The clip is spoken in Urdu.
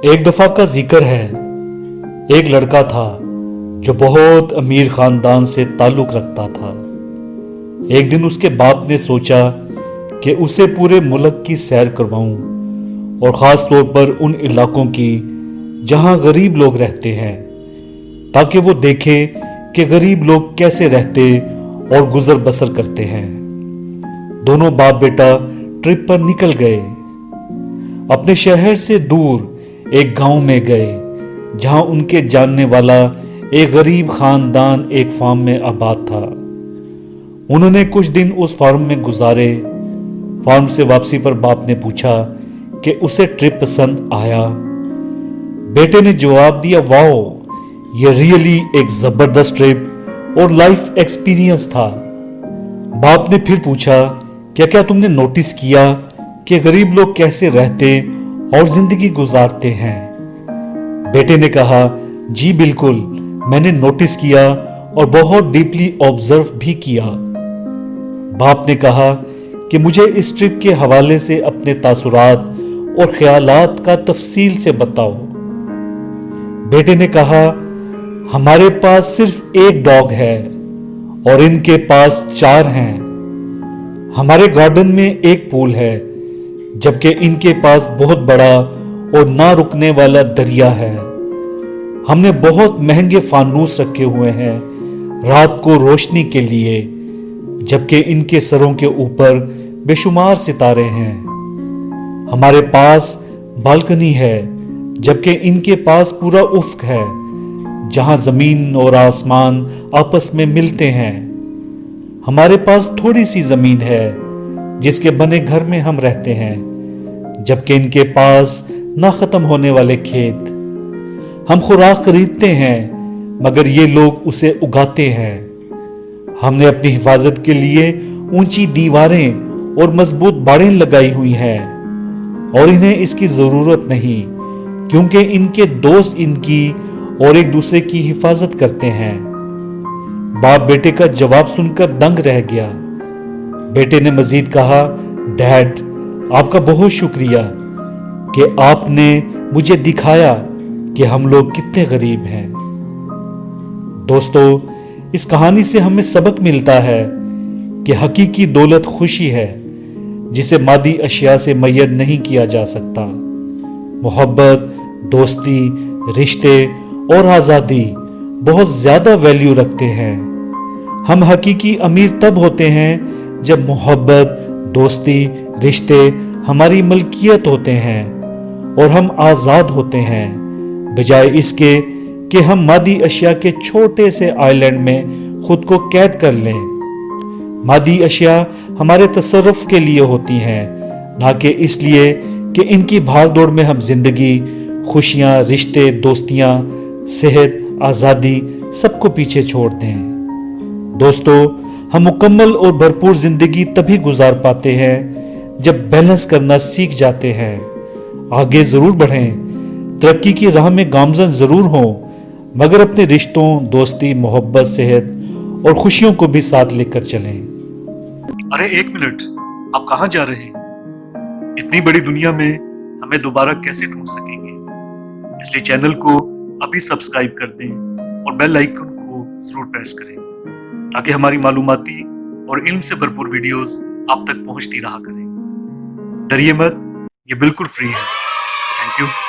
ایک دفعہ کا ذکر ہے، ایک لڑکا تھا جو بہت امیر خاندان سے تعلق رکھتا تھا۔ ایک دن اس کے باپ نے سوچا کہ اسے پورے ملک کی سیر کرواؤں، اور خاص طور پر ان علاقوں کی جہاں غریب لوگ رہتے ہیں، تاکہ وہ دیکھے کہ غریب لوگ کیسے رہتے اور گزر بسر کرتے ہیں۔ دونوں باپ بیٹا ٹرپ پر نکل گئے۔ اپنے شہر سے دور ایک گاؤں میں گئے، جہاں ان کے جاننے والا ایک غریب خاندان ایک فارم میں آباد تھا۔ انہوں نے کچھ دن اس فارم میں گزارے۔ فارم سے واپسی پر باپ نے پوچھا کہ اسے ٹرپ پسند آیا؟ بیٹے نے جواب دیا، واؤ، یہ ریئلی ایک زبردست ٹرپ اور لائف ایکسپیرینس تھا۔ باپ نے پھر پوچھا، کیا تم نے نوٹس کیا کہ غریب لوگ کیسے رہتے اور زندگی گزارتے ہیں؟ بیٹے نے کہا، جی بالکل، میں نے نوٹس کیا اور بہت ڈیپلی آبزرو بھی کیا۔ باپ نے کہا کہ مجھے اس ٹرپ کے حوالے سے اپنے تاثرات اور خیالات کا تفصیل سے بتاؤ۔ بیٹے نے کہا، ہمارے پاس صرف ایک ڈاگ ہے اور ان کے پاس 4 ہیں۔ ہمارے گارڈن میں ایک پول ہے، جبکہ ان کے پاس بہت بڑا اور نہ رکنے والا دریا ہے۔ ہم نے بہت مہنگے فانوس رکھے ہوئے ہیں رات کو روشنی کے لیے، جبکہ ان کے سروں کے اوپر بے شمار ستارے ہیں۔ ہمارے پاس بالکنی ہے، جبکہ ان کے پاس پورا افق ہے، جہاں زمین اور آسمان آپس میں ملتے ہیں۔ ہمارے پاس تھوڑی سی زمین ہے جس کے بنے گھر میں ہم رہتے ہیں، جبکہ ان کے پاس نہ ختم ہونے والے کھیت۔ ہم خوراک خریدتے ہیں، مگر یہ لوگ اسے اگاتے ہیں۔ ہم نے اپنی حفاظت کے لیے اونچی دیواریں اور مضبوط باڑیں لگائی ہوئی ہیں، اور انہیں اس کی ضرورت نہیں، کیونکہ ان کے دوست ان کی اور ایک دوسرے کی حفاظت کرتے ہیں۔ باپ بیٹے کا جواب سن کر دنگ رہ گیا۔ بیٹے نے مزید کہا، ڈیڈ، آپ کا بہت شکریہ کہ آپ نے مجھے دکھایا کہ ہم لوگ کتنے غریب ہیں۔ دوستو، اس کہانی سے ہمیں سبق ملتا ہے کہ حقیقی دولت خوشی ہے، جسے مادی اشیاء سے میسر نہیں کیا جا سکتا۔ محبت، دوستی، رشتے اور آزادی بہت زیادہ ویلیو رکھتے ہیں۔ ہم حقیقی امیر تب ہوتے ہیں جب محبت، دوستی، رشتے ہماری ملکیت ہوتے ہیں اور ہم آزاد ہوتے ہیں، بجائے اس کے کہ ہم مادی اشیاء کے چھوٹے سے آئی لینڈ میں خود کو قید کر لیں۔ مادی اشیاء ہمارے تصرف کے لیے ہوتی ہیں، نہ کہ اس لیے کہ ان کی بھاگ دوڑ میں ہم زندگی، خوشیاں، رشتے، دوستیاں، صحت، آزادی سب کو پیچھے چھوڑ دیں۔ دوستو، ہم مکمل اور بھرپور زندگی تبھی گزار پاتے ہیں جب بیلنس کرنا سیکھ جاتے ہیں۔ آگے ضرور بڑھیں، ترقی کی راہ میں گامزن ضرور ہوں، مگر اپنے رشتوں، دوستی، محبت، صحت اور خوشیوں کو بھی ساتھ لے کر چلیں۔ ارے ایک منٹ، آپ کہاں جا رہے ہیں؟ اتنی بڑی دنیا میں ہمیں دوبارہ کیسے ڈھونڈ سکیں گے؟ اس لیے چینل کو ابھی سبسکرائب کر دیں اور بیل آئیکن کو ضرور پریس کریں، تاکہ ہماری معلوماتی اور علم سے بھرپور ویڈیوز آپ تک پہنچتی رہا کریں۔ ڈریے مت، یہ بالکل فری ہے۔ Thank you.